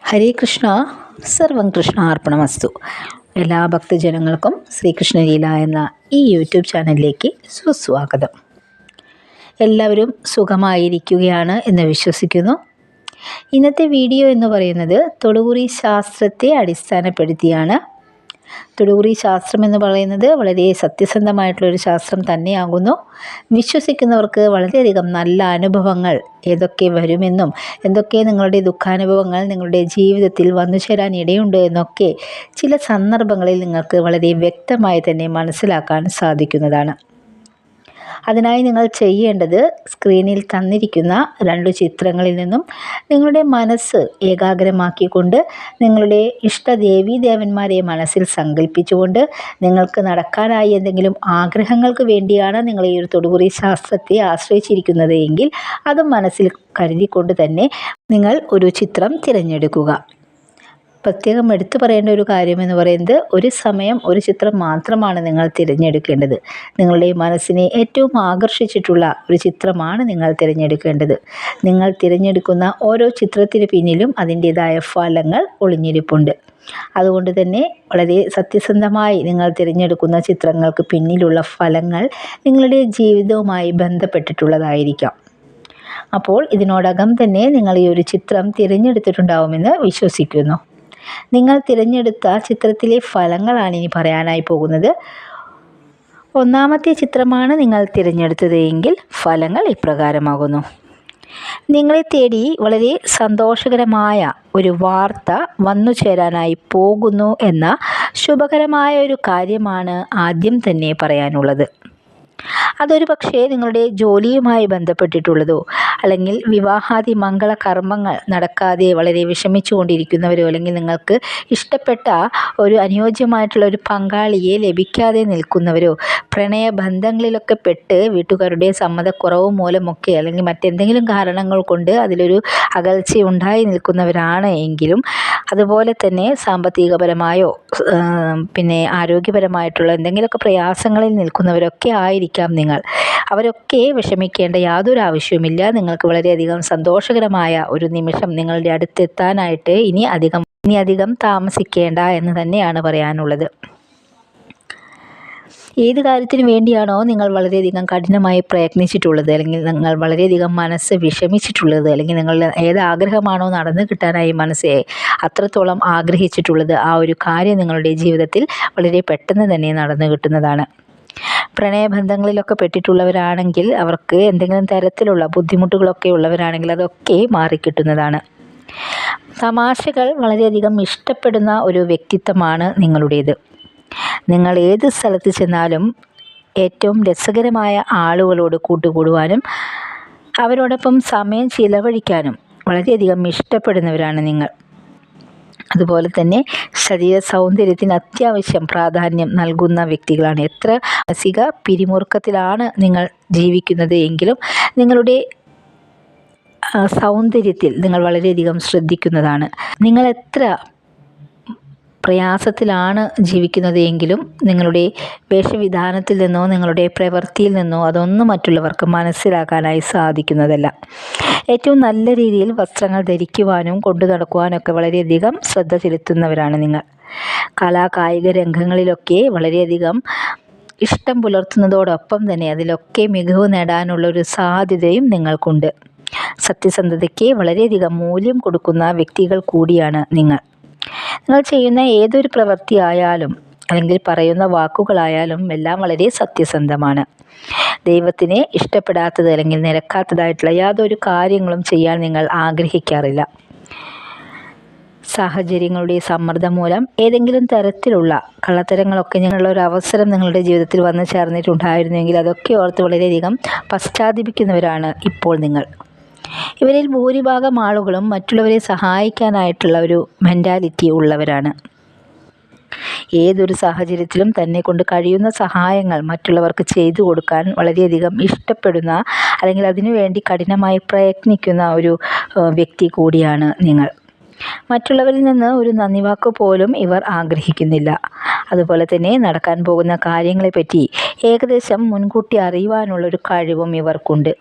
ഹരേ കൃഷ്ണ. സർവം കൃഷ്ണ അർപ്പണമസ്തു. എല്ലാ ഭക്തജനങ്ങൾക്കും ശ്രീകൃഷ്ണലീല എന്ന ഈ യൂട്യൂബ് ചാനലിലേക്ക് സുസ്വാഗതം. എല്ലാവരും സുഖമായിരിക്കുകയാണ് എന്ന് വിശ്വസിക്കുന്നു. ഇന്നത്തെ വീഡിയോ എന്ന് പറയുന്നത് തൊടുകുറി ശാസ്ത്രത്തെ അടിസ്ഥാനപ്പെടുത്തിയാണ്. തൊടുകുറി ശാസ്ത്രം എന്ന് പറയുന്നത് വളരെ സത്യസന്ധമായിട്ടുള്ളൊരു ശാസ്ത്രം തന്നെയാകുന്നു. വിശ്വസിക്കുന്നവർക്ക് വളരെയധികം നല്ല അനുഭവങ്ങൾ ഏതൊക്കെ വരുമെന്നും എന്തൊക്കെ നിങ്ങളുടെ ദുഃഖാനുഭവങ്ങൾ നിങ്ങളുടെ ജീവിതത്തിൽ വന്നു ചേരാൻ ഇടയുണ്ട് എന്നൊക്കെ ചില സന്ദർഭങ്ങളിൽ നിങ്ങൾക്ക് വളരെ വ്യക്തമായി തന്നെ മനസ്സിലാക്കാൻ സാധിക്കുന്നതാണ്. അതിനായി നിങ്ങൾ ചെയ്യേണ്ടത് സ്ക്രീനിൽ തന്നിരിക്കുന്ന 2 ചിത്രങ്ങളിൽ നിന്നും നിങ്ങളുടെ മനസ്സ് ഏകാഗ്രമാക്കിക്കൊണ്ട് നിങ്ങളുടെ ഇഷ്ടദേവീ ദേവന്മാരെ മനസ്സിൽ സങ്കല്പിച്ചുകൊണ്ട് നിങ്ങൾക്ക് നടക്കാനായി എന്തെങ്കിലും ആഗ്രഹങ്ങൾക്ക് വേണ്ടിയാണ് നിങ്ങൾ ഈ ഒരു തൊടുകുറി ശാസ്ത്രത്തെ ആശ്രയിച്ചിരിക്കുന്നത് എങ്കിൽ അതും മനസ്സിൽ കരുതിക്കൊണ്ട് തന്നെ നിങ്ങൾ ഒരു ചിത്രം തിരഞ്ഞെടുക്കുക. പ്രത്യേകം എടുത്തു പറയേണ്ട ഒരു കാര്യമെന്ന് പറയുന്നത് ഒരു സമയം ഒരു ചിത്രം മാത്രമാണ് നിങ്ങൾ തിരഞ്ഞെടുക്കേണ്ടത്. നിങ്ങളുടെ മനസ്സിനെ ഏറ്റവും ആകർഷിച്ചിട്ടുള്ള ഒരു ചിത്രമാണ് നിങ്ങൾ തിരഞ്ഞെടുക്കേണ്ടത്. നിങ്ങൾ തിരഞ്ഞെടുക്കുന്ന ഓരോ ചിത്രത്തിന് പിന്നിലും അതിൻ്റേതായ ഫലങ്ങൾ ഒളിഞ്ഞിരിപ്പുണ്ട്. അതുകൊണ്ട് തന്നെ വളരെ സത്യസന്ധമായി നിങ്ങൾ തിരഞ്ഞെടുക്കുന്ന ചിത്രങ്ങൾക്ക് പിന്നിലുള്ള ഫലങ്ങൾ നിങ്ങളുടെ ജീവിതവുമായി ബന്ധപ്പെട്ടിട്ടുള്ളതായിരിക്കാം. അപ്പോൾ ഇതിനോടകം തന്നെ നിങ്ങൾ ഈ ഒരു ചിത്രം തിരഞ്ഞെടുത്തിട്ടുണ്ടാവുമെന്ന് വിശ്വസിക്കുന്നു. നിങ്ങൾ തിരഞ്ഞെടുത്ത ചിത്രത്തിലെ ഫലങ്ങളാണ് ഇനി പറയാനായി പോകുന്നത്. ഒന്നാമത്തെ ചിത്രമാണ് നിങ്ങൾ തിരഞ്ഞെടുത്തത് എങ്കിൽ ഫലങ്ങൾ ഇപ്രകാരമാകുന്നു. നിങ്ങളെ തേടി വളരെ സന്തോഷകരമായ ഒരു വാർത്ത വന്നു ചേരാനായി പോകുന്നു എന്ന ശുഭകരമായ ഒരു കാര്യമാണ് ആദ്യം തന്നെ പറയാനുള്ളത്. അതൊരു പക്ഷേ നിങ്ങളുടെ ജോലിയുമായി ബന്ധപ്പെട്ടിട്ടുള്ളതോ അല്ലെങ്കിൽ വിവാഹാദി മംഗള കർമ്മങ്ങൾ നടക്കാതെ വളരെ വിഷമിച്ചു കൊണ്ടിരിക്കുന്നവരോ അല്ലെങ്കിൽ നിങ്ങൾക്ക് ഇഷ്ടപ്പെട്ട ഒരു അനുയോജ്യമായിട്ടുള്ള ഒരു പങ്കാളിയെ ലഭിക്കാതെ നിൽക്കുന്നവരോ പ്രണയബന്ധങ്ങളിലൊക്കെ പെട്ട് വീട്ടുകാരുടെ സമ്മതക്കുറവ് മൂലമൊക്കെ അല്ലെങ്കിൽ മറ്റെന്തെങ്കിലും കാരണങ്ങൾ കൊണ്ട് അതിലൊരു അകൽച്ച ഉണ്ടായി നിൽക്കുന്നവരാണ് എങ്കിലും അതുപോലെ തന്നെ സാമ്പത്തികപരമായോ പിന്നെ ആരോഗ്യപരമായിട്ടുള്ള എന്തെങ്കിലുമൊക്കെ പ്രയാസങ്ങളിൽ നിൽക്കുന്നവരൊക്കെ ആയിരിക്കാം നിങ്ങൾ. അവരൊക്കെ വിഷമിക്കേണ്ട യാതൊരു ആവശ്യവുമില്ല. നിങ്ങൾക്ക് വളരെയധികം സന്തോഷകരമായ ഒരു നിമിഷം നിങ്ങളുടെ അടുത്തെത്താനായിട്ട് ഇനി അധികം താമസിക്കേണ്ട എന്ന് തന്നെയാണ് പറയാനുള്ളത്. ഏത് കാര്യത്തിന് വേണ്ടിയാണോ നിങ്ങൾ വളരെയധികം കഠിനമായി പ്രയത്നിച്ചിട്ടുള്ളത് അല്ലെങ്കിൽ നിങ്ങൾ വളരെയധികം മനസ്സ് വിഷമിച്ചിട്ടുള്ളത് അല്ലെങ്കിൽ നിങ്ങളുടെ ഏത് ആഗ്രഹമാണോ നടന്നു കിട്ടാനായി മനസ്സെ അത്രത്തോളം ആഗ്രഹിച്ചിട്ടുള്ളത് ആ ഒരു കാര്യം നിങ്ങളുടെ ജീവിതത്തിൽ വളരെ പെട്ടെന്ന് തന്നെ നടന്നു കിട്ടുന്നതാണ്. പ്രണയബന്ധങ്ങളിലൊക്കെ പെട്ടിട്ടുള്ളവരാണെങ്കിൽ അവർക്ക് എന്തെങ്കിലും തരത്തിലുള്ള ബുദ്ധിമുട്ടുകളൊക്കെ ഉള്ളവരാണെങ്കിൽ അതൊക്കെ മാറിക്കിട്ടുന്നതാണ്. തമാശകൾ വളരെയധികം ഇഷ്ടപ്പെടുന്ന ഒരു വ്യക്തിത്വമാണ് നിങ്ങളുടേത്. നിങ്ങൾ ഏത് സ്ഥലത്ത് ചെന്നാലും ഏറ്റവും രസകരമായ ആളുകളോട് കൂട്ടുകൂടുവാനും അവരോടൊപ്പം സമയം ചിലവഴിക്കാനും വളരെയധികം ഇഷ്ടപ്പെടുന്നവരാണ് നിങ്ങൾ. അതുപോലെ തന്നെ ശരീര സൗന്ദര്യത്തിന് അത്യാവശ്യം പ്രാധാന്യം നൽകുന്ന വ്യക്തികളാണ്. എത്ര മാനസിക പിരിമുറുക്കത്തിലാണ് നിങ്ങൾ ജീവിക്കുന്നത് എങ്കിലും നിങ്ങളുടെ സൗന്ദര്യത്തിൽ നിങ്ങൾ വളരെയധികം ശ്രദ്ധിക്കുന്നതാണ്. നിങ്ങൾ എത്ര പ്രയാസത്തിലാണ് ജീവിക്കുന്നത് എങ്കിലും നിങ്ങളുടെ വേഷവിധാനത്തിൽ നിന്നോ നിങ്ങളുടെ പ്രവൃത്തിയിൽ നിന്നോ അതൊന്നും മറ്റുള്ളവർക്ക് മനസ്സിലാക്കാനായി സാധിക്കുന്നതല്ല. ഏറ്റവും നല്ല രീതിയിൽ വസ്ത്രങ്ങൾ ധരിക്കുവാനും കൊണ്ടു നടക്കുവാനൊക്കെ വളരെയധികം ശ്രദ്ധ ചെലുത്തുന്നവരാണ് നിങ്ങൾ. കലാകായിക രംഗങ്ങളിലൊക്കെ വളരെയധികം ഇഷ്ടം പുലർത്തുന്നതോടൊപ്പം തന്നെ അതിലൊക്കെ മികവ് നേടാനുള്ള ഒരു സാധ്യതയും നിങ്ങൾക്കുണ്ട്. സത്യസന്ധതയ്ക്ക് വളരെയധികം മൂല്യം കൊടുക്കുന്ന വ്യക്തികൾ കൂടിയാണ് നിങ്ങൾ. നിങ്ങൾ ചെയ്യുന്ന ഏതൊരു പ്രവൃത്തിയായാലും അല്ലെങ്കിൽ പറയുന്ന വാക്കുകളായാലും എല്ലാം വളരെ സത്യസന്ധമാണ്. ദൈവത്തിന് ഇഷ്ടപ്പെടാത്തത് അല്ലെങ്കിൽ നിരക്കാത്തതായിട്ടുള്ള യാതൊരു കാര്യങ്ങളും ചെയ്യാൻ നിങ്ങൾ ആഗ്രഹിക്കാറില്ല. സാഹചര്യങ്ങളുടെ സമ്മർദ്ദം മൂലം ഏതെങ്കിലും തരത്തിലുള്ള കള്ളത്തരങ്ങളൊക്കെ ഞങ്ങളുടെ ഒരു അവസരം നിങ്ങളുടെ ജീവിതത്തിൽ വന്നു ചേർന്നിട്ടുണ്ടായിരുന്നെങ്കിൽ അതൊക്കെ ഓർത്ത് വളരെയധികം പശ്ചാത്തപിക്കുന്നവരാണ് ഇപ്പോൾ നിങ്ങൾ. ഇവരിൽ ഭൂരിഭാഗം ആളുകളും മറ്റുള്ളവരെ സഹായിക്കാനായിട്ടുള്ള ഒരു മെൻറ്റാലിറ്റി ഉള്ളവരാണ്. ഏതൊരു സാഹചര്യത്തിലും തന്നെ കൊണ്ട് കഴിയുന്ന സഹായങ്ങൾ മറ്റുള്ളവർക്ക് ചെയ്തു കൊടുക്കാൻ വളരെയധികം ഇഷ്ടപ്പെടുന്ന അല്ലെങ്കിൽ അതിനുവേണ്ടി കഠിനമായി പ്രയത്നിക്കുന്ന ഒരു വ്യക്തി കൂടിയാണ് നിങ്ങൾ. മറ്റുള്ളവരിൽ നിന്ന് ഒരു നന്ദി വാക്ക് പോലും ഇവർ ആഗ്രഹിക്കുന്നില്ല. അതുപോലെ തന്നെ നടക്കാൻ പോകുന്ന കാര്യങ്ങളെപ്പറ്റി ഏകദേശം മുൻകൂട്ടി അറിയുവാനുള്ളൊരു കഴിവും ഇവർക്കുണ്ട്.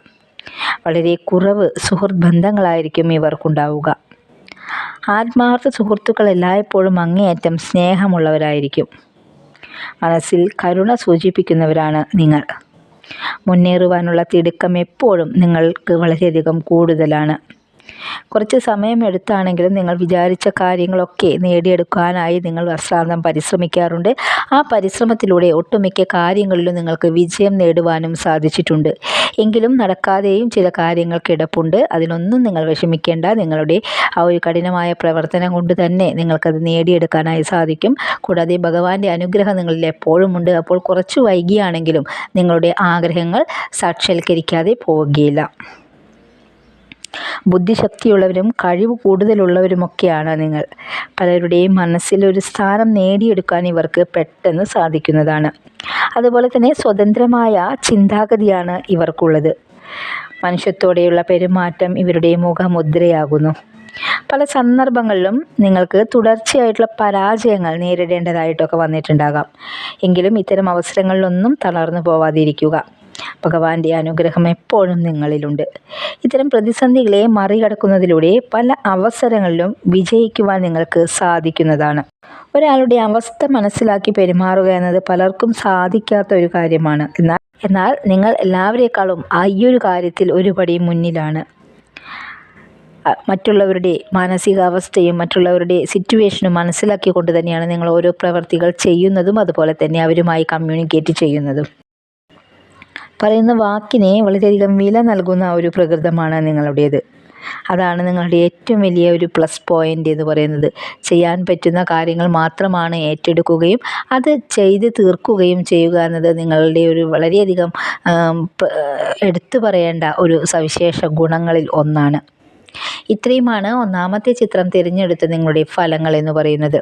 വളരെ കുറവ് സുഹൃത്ത് ബന്ധങ്ങളായിരിക്കും ഇവർക്കുണ്ടാവുക. ആത്മാർത്ഥ സുഹൃത്തുക്കൾ എല്ലായ്പ്പോഴും അങ്ങേയറ്റം സ്നേഹമുള്ളവരായിരിക്കും. മനസ്സിൽ കരുണ സൂചിപ്പിക്കുന്നവരാണ് നിങ്ങൾ. മുന്നേറുവാനുള്ള തിടുക്കം എപ്പോഴും നിങ്ങൾക്ക് വളരെയധികം കൂടുതലാണ്. കുറച്ച് സമയമെടുത്താണെങ്കിലും നിങ്ങൾ വിചാരിച്ച കാര്യങ്ങളൊക്കെ നേടിയെടുക്കാനായി നിങ്ങൾ അശ്രാന്തം പരിശ്രമിക്കാറുണ്ട്. ആ പരിശ്രമത്തിലൂടെ ഒട്ടുമിക്ക കാര്യങ്ങളിലും നിങ്ങൾക്ക് വിജയം നേടുവാനും സാധിച്ചിട്ടുണ്ട്. എങ്കിലും നടക്കാതെയും ചില കാര്യങ്ങൾ കിടപ്പുണ്ട്. അതിനൊന്നും നിങ്ങൾ വിഷമിക്കേണ്ട. നിങ്ങളുടെ ആ ഒരു കഠിനമായ പ്രവർത്തനം കൊണ്ട് തന്നെ നിങ്ങൾക്കത് നേടിയെടുക്കാനായി സാധിക്കും. കൂടാതെ ഭഗവാന്റെ അനുഗ്രഹം നിങ്ങളിൽ എപ്പോഴും ഉണ്ട്. അപ്പോൾ കുറച്ച് വൈകിയാണെങ്കിലും നിങ്ങളുടെ ആഗ്രഹങ്ങൾ സാക്ഷാത്കരിക്കാതെ പോവുകയില്ല. ബുദ്ധിശക്തിയുള്ളവരും കഴിവ് കൂടുതലുള്ളവരുമൊക്കെയാണ് നിങ്ങൾ. പലരുടെയും മനസ്സിലൊരു സ്ഥാനം നേടിയെടുക്കാൻ ഇവർക്ക് പെട്ടെന്ന് സാധിക്കുന്നതാണ്. അതുപോലെ തന്നെ സ്വതന്ത്രമായ ചിന്താഗതിയാണ് ഇവർക്കുള്ളത്. മനുഷ്യത്തോടെയുള്ള പെരുമാറ്റം ഇവരുടെ മുഖമുദ്രയാകുന്നു. പല സന്ദർഭങ്ങളിലും നിങ്ങൾക്ക് തുടർച്ചയായിട്ടുള്ള പരാജയങ്ങൾ നേരിടേണ്ടതായിട്ടൊക്കെ വന്നിട്ടുണ്ടാകാം. എങ്കിലും ഇത്തരം അവസരങ്ങളിലൊന്നും തളർന്നു പോവാതിരിക്കുക. ഭഗവാന്റെ അനുഗ്രഹം എപ്പോഴും നിങ്ങളിലുണ്ട്. ഇത്തരം പ്രതിസന്ധികളെ മറികടക്കുന്നതിലൂടെ പല അവസരങ്ങളിലും വിജയിക്കുവാൻ നിങ്ങൾക്ക് സാധിക്കുന്നതാണ്. ഒരാളുടെ അവസ്ഥ മനസ്സിലാക്കി പെരുമാറുക എന്നത് പലർക്കും സാധിക്കാത്ത ഒരു കാര്യമാണ്. എന്നാൽ നിങ്ങൾ എല്ലാവരേക്കാളും ഈ ഒരു കാര്യത്തിൽ ഒരുപടി മുന്നിലാണ്. മറ്റുള്ളവരുടെ മാനസികാവസ്ഥയും മറ്റുള്ളവരുടെ സിറ്റുവേഷനും മനസ്സിലാക്കിക്കൊണ്ട് തന്നെയാണ് നിങ്ങൾ ഓരോ പ്രവർത്തികൾ ചെയ്യുന്നതും അതുപോലെ തന്നെ അവരുമായി കമ്മ്യൂണിക്കേറ്റ് ചെയ്യുന്നതും. പറയുന്ന വാക്കിനെ വളരെയധികം വില നൽകുന്ന ഒരു പ്രകൃതമാണ് നിങ്ങളുടേത്. അതാണ് നിങ്ങളുടെ ഏറ്റവും വലിയ ഒരു പ്ലസ് പോയിൻ്റ് എന്ന് പറയുന്നത്. ചെയ്യാൻ പറ്റുന്ന കാര്യങ്ങൾ മാത്രമാണ് ഏറ്റെടുക്കുകയും അത് ചെയ്ത് തീർക്കുകയും ചെയ്യുക എന്നത് നിങ്ങളുടെ ഒരു വളരെയധികം എടുത്തു പറയേണ്ട ഒരു സവിശേഷ ഗുണങ്ങളിൽ ഒന്നാണ്. ഇത്രയുമാണ് ഒന്നാമത്തെ ചിത്രം തിരഞ്ഞെടുത്ത നിങ്ങളുടെ ഫലങ്ങൾ എന്ന് പറയുന്നത്.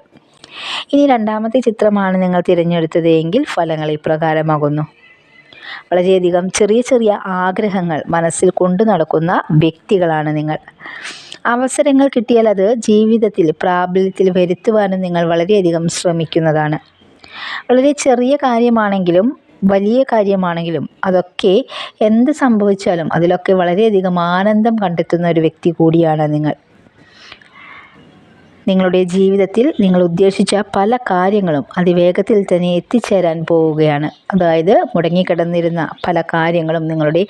ഇനി രണ്ടാമത്തെ ചിത്രമാണ് നിങ്ങൾ തിരഞ്ഞെടുത്തത് എങ്കിൽ ഫലങ്ങൾ ഇപ്രകാരമാകുന്നു. വളരെയധികം ചെറിയ ചെറിയ ആഗ്രഹങ്ങൾ മനസ്സിൽ കൊണ്ടു നടക്കുന്ന വ്യക്തികളാണ് നിങ്ങൾ. അവസരങ്ങൾ കിട്ടിയാൽ അത് ജീവിതത്തിൽ പ്രാബല്യത്തിൽ വരുത്തുവാനും നിങ്ങൾ വളരെയധികം ശ്രമിക്കുന്നതാണ്. വളരെ ചെറിയ കാര്യമാണെങ്കിലും വലിയ കാര്യമാണെങ്കിലും അതൊക്കെ എന്ത് സംഭവിച്ചാലും അതിലൊക്കെ വളരെയധികം ആനന്ദം കണ്ടെത്തുന്ന ഒരു വ്യക്തി കൂടിയാണ് നിങ്ങൾ. നിങ്ങളുടെ ജീവിതത്തിൽ നിങ്ങൾ ഉദ്ദേശിച്ച പല കാര്യങ്ങളും അതിവേഗത്തിൽ തന്നെ എത്തിച്ചേരാൻ പോവുകയാണ്. അതായത് മുടങ്ങിക്കിടന്നിരുന്ന പല കാര്യങ്ങളും നിങ്ങളുടെ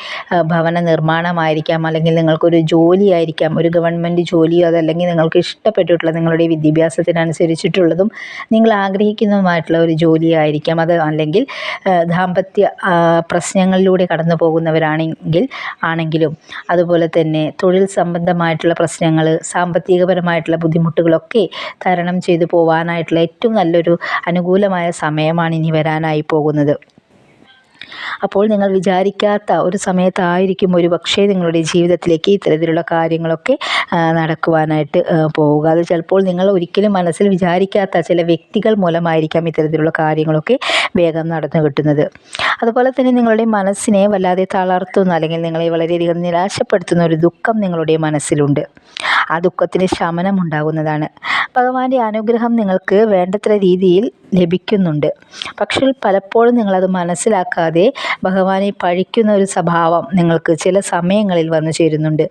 ഭവന നിർമ്മാണമായിരിക്കാം, അല്ലെങ്കിൽ നിങ്ങൾക്കൊരു ജോലിയായിരിക്കാം, ഒരു ഗവൺമെൻറ് ജോലിയോ അതല്ലെങ്കിൽ നിങ്ങൾക്ക് ഇഷ്ടപ്പെട്ടിട്ടുള്ള നിങ്ങളുടെ വിദ്യാഭ്യാസത്തിനനുസരിച്ചിട്ടുള്ളതും നിങ്ങൾ ആഗ്രഹിക്കുന്നതുമായിട്ടുള്ള ഒരു ജോലിയായിരിക്കാം. അത് അല്ലെങ്കിൽ ദാമ്പത്യ പ്രശ്നങ്ങളിലൂടെ കടന്നു പോകുന്നവരാണെങ്കിലും അതുപോലെ തന്നെ തൊഴിൽ സംബന്ധമായിട്ടുള്ള പ്രശ്നങ്ങൾ, സാമ്പത്തികപരമായിട്ടുള്ള ബുദ്ധിമുട്ടുകളൊക്കെ തരണം ചെയ്തു പോകാനായിട്ടുള്ള ഏറ്റവും നല്ലൊരു അനുകൂലമായ സമയമാണ് ഇനി വരാനായി പോകുന്നത്. അപ്പോൾ നിങ്ങൾ വിചാരിക്കാത്ത ഒരു സമയത്തായിരിക്കും ഒരു പക്ഷേ നിങ്ങളുടെ ജീവിതത്തിലേക്ക് ഇത്തരത്തിലുള്ള കാര്യങ്ങളൊക്കെ നടക്കുവാനായിട്ട് പോവുക. അത് ചിലപ്പോൾ നിങ്ങൾ ഒരിക്കലും മനസ്സിൽ വിചാരിക്കാത്ത ചില വ്യക്തികൾ മൂലമായിരിക്കാം ഇത്തരത്തിലുള്ള കാര്യങ്ങളൊക്കെ വേഗം നടന്നു കിട്ടുന്നത്. അതുപോലെ തന്നെ നിങ്ങളുടെ മനസ്സിനെ വല്ലാതെ തളർത്തുന്ന അല്ലെങ്കിൽ നിങ്ങളെ വളരെയധികം നിരാശപ്പെടുത്തുന്ന ഒരു ദുഃഖം നിങ്ങളുടെ മനസ്സിലുണ്ട്. ആ ദുഃഖത്തിന് ശമനം ഉണ്ടാകുന്നതാണ്. ഭഗവാന്റെ അനുഗ്രഹം നിങ്ങൾക്ക് വേണ്ടത്ര രീതിയിൽ ലഭിക്കുന്നുണ്ട്. പക്ഷേ പലപ്പോഴും നിങ്ങളത് മനസ്സിലാക്കാതെ ഭഗവാനെ പഴിക്കുന്ന ഒരു സ്വഭാവം നിങ്ങൾക്ക് ചില സമയങ്ങളിൽ വന്നു ചേരുന്നുണ്ട്.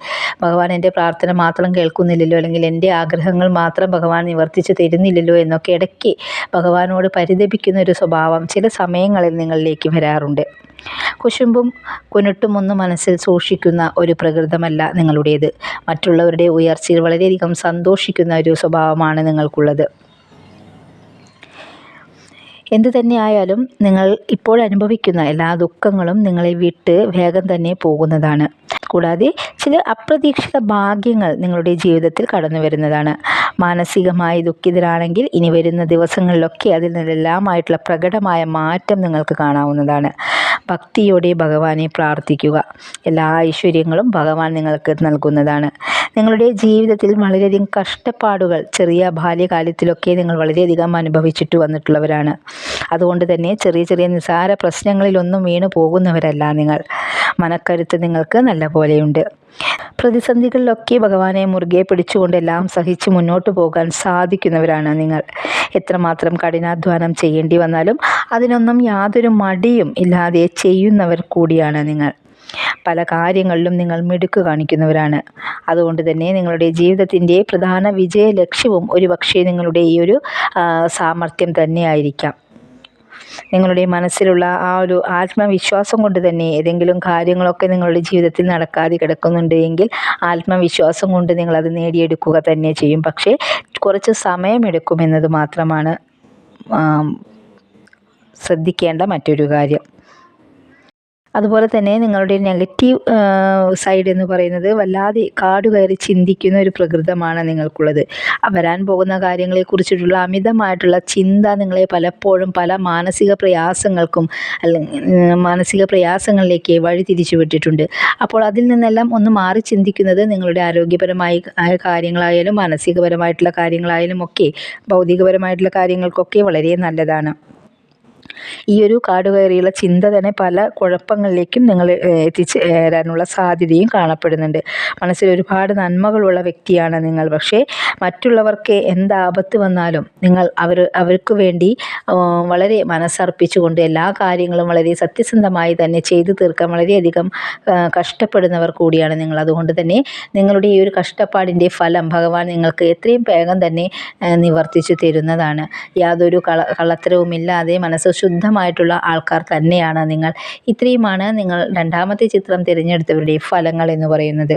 ഭഗവാൻ എൻ്റെ പ്രാർത്ഥന മാത്രം കേൾക്കുന്നില്ലല്ലോ, അല്ലെങ്കിൽ എൻ്റെ ആഗ്രഹങ്ങൾ മാത്രം ഭഗവാൻ നിവർത്തിച്ച് തരുന്നില്ലല്ലോ എന്നൊക്കെ ഇടയ്ക്ക് ഭഗവാനോട് പരിതപിക്കുന്ന ഒരു സ്വഭാവം ചില സമയങ്ങളിൽ നിങ്ങളിലേക്ക് വരാറുണ്ട്. കുശുമ്പും കുനുട്ടും ഒന്നും മനസ്സിൽ സൂക്ഷിക്കുന്ന ഒരു പ്രകൃതമല്ല നിങ്ങളുടേത്. മറ്റുള്ളവരുടെ ഉയർച്ചയിൽ വളരെയധികം സന്തോഷിക്കുന്ന ഒരു സ്വഭാവമാണ് നിങ്ങൾക്കുള്ളത്. എന്തു തന്നെയായാലും നിങ്ങൾ ഇപ്പോൾ അനുഭവിക്കുന്ന എല്ലാ ദുഃഖങ്ങളും നിങ്ങളെ വിട്ട് വേഗം തന്നെ പോകുന്നതാണ്. കൂടാതെ ചില അപ്രതീക്ഷിത ഭാഗ്യങ്ങൾ നിങ്ങളുടെ ജീവിതത്തിൽ കടന്നു വരുന്നതാണ്. മാനസികമായി ദുഃഖിതരാണെങ്കിൽ ഇനി വരുന്ന ദിവസങ്ങളിലൊക്കെ അതിൽ നിന്നെല്ലാമായിട്ടുള്ള പ്രകടമായ മാറ്റം നിങ്ങൾക്ക് കാണാവുന്നതാണ്. ഭക്തിയോടെ ഭഗവാനെ പ്രാർത്ഥിക്കുക. എല്ലാ ഐശ്വര്യങ്ങളും ഭഗവാൻ നിങ്ങൾക്ക് നൽകുന്നതാണ്. നിങ്ങളുടെ ജീവിതത്തിൽ വളരെയധികം കഷ്ടപ്പാടുകൾ ചെറിയ ബാല്യകാലത്തിലൊക്കെ നിങ്ങൾ വളരെയധികം അനുഭവിച്ചിട്ട് വന്നിട്ടുള്ളവരാണ്. അതുകൊണ്ട് തന്നെ ചെറിയ ചെറിയ നിസ്സാര പ്രശ്നങ്ങളിലൊന്നും വീണു പോകുന്നവരല്ല നിങ്ങൾ. മനക്കരുത്ത് നിങ്ങൾക്ക് നല്ല പോലെയുണ്ട്. പ്രതിസന്ധികളിലൊക്കെ ഭഗവാനെ മുറുകെ പിടിച്ചുകൊണ്ട് എല്ലാം സഹിച്ച് മുന്നോട്ട് പോകാൻ സാധിക്കുന്നവരാണ് നിങ്ങൾ. എത്രമാത്രം കഠിനാധ്വാനം ചെയ്യേണ്ടി വന്നാലും അതിനൊന്നും യാതൊരു മടിയും ഇല്ലാതെ ചെയ്യുന്നവർ കൂടിയാണ് നിങ്ങൾ. പല കാര്യങ്ങളിലും നിങ്ങൾ മിടുക്ക് കാണിക്കുന്നവരാണ്. അതുകൊണ്ട് തന്നെ നിങ്ങളുടെ ജീവിതത്തിൻ്റെ പ്രധാന വിജയ ലക്ഷ്യവും ഒരുപക്ഷേ നിങ്ങളുടെ ഈ ഒരു സാമർത്ഥ്യം തന്നെയായിരിക്കാം. നിങ്ങളുടെ മനസ്സിലുള്ള ആ ഒരു ആത്മവിശ്വാസം കൊണ്ട് തന്നെ ഏതെങ്കിലും കാര്യങ്ങളൊക്കെ നിങ്ങളുടെ ജീവിതത്തിൽ നടക്കാതെ കിടക്കുന്നുണ്ട് എങ്കിൽ ആത്മവിശ്വാസം കൊണ്ട് നിങ്ങളത് നേടിയെടുക്കുക തന്നെ ചെയ്യും. പക്ഷേ കുറച്ച് സമയമെടുക്കുമെന്നത് മാത്രമാണ് ശ്രദ്ധിക്കേണ്ട മറ്റൊരു കാര്യം. അതുപോലെ തന്നെ നിങ്ങളുടെ നെഗറ്റീവ് സൈഡ് എന്ന് പറയുന്നത് വല്ലാതെ കാടുകയറി ചിന്തിക്കുന്ന ഒരു പ്രകൃതമാണ് നിങ്ങൾക്കുള്ളത്. വരാൻ പോകുന്ന കാര്യങ്ങളെക്കുറിച്ചിട്ടുള്ള അമിതമായിട്ടുള്ള ചിന്ത നിങ്ങളെ പലപ്പോഴും പല മാനസിക പ്രയാസങ്ങളിലേക്ക് വഴി തിരിച്ചു വിട്ടിട്ടുണ്ട്. അപ്പോൾ അതിൽ നിന്നെല്ലാം ഒന്ന് മാറി ചിന്തിക്കുന്നത് നിങ്ങളുടെ ആരോഗ്യപരമായ കാര്യങ്ങളായാലും മാനസികപരമായിട്ടുള്ള കാര്യങ്ങളായാലും ഒക്കെ ഭൗതികപരമായിട്ടുള്ള കാര്യങ്ങൾക്കൊക്കെ വളരെ നല്ലതാണ്. ഈ ഒരു കാടുകയറിയുള്ള ചിന്ത തന്നെ പല കുഴപ്പങ്ങളിലേക്കും നിങ്ങൾ എത്തിച്ചേരാനുള്ള സാധ്യതയും കാണപ്പെടുന്നുണ്ട്. മനസ്സിൽ ഒരുപാട് നന്മകളുള്ള വ്യക്തിയാണ് നിങ്ങൾ. പക്ഷേ മറ്റുള്ളവർക്ക് എന്താപത്ത് വന്നാലും നിങ്ങൾ അവർക്ക് വേണ്ടി വളരെ മനസ്സർപ്പിച്ചുകൊണ്ട് എല്ലാ കാര്യങ്ങളും വളരെ സത്യസന്ധമായി തന്നെ ചെയ്തു തീർക്കാൻ വളരെയധികം കഷ്ടപ്പെടുന്നവർ കൂടിയാണ് നിങ്ങൾ. അതുകൊണ്ട് തന്നെ നിങ്ങളുടെ ഈ ഒരു കഷ്ടപ്പാടിൻ്റെ ഫലം ഭഗവാൻ നിങ്ങൾക്ക് എത്രയും വേഗം തന്നെ നിവർത്തിച്ചു തരുന്നതാണ്. യാതൊരു കള്ളത്തരവുമില്ലാതെ മനസ്സ് ശുദ്ധമായിട്ടുള്ള ആൾക്കാർ തന്നെയാണ് നിങ്ങൾ. ഇത്രയുമാണ് നിങ്ങൾ രണ്ടാമത്തെ ചിത്രം തിരഞ്ഞെടുത്തവരുടെ ഫലങ്ങൾ എന്ന് പറയുന്നത്.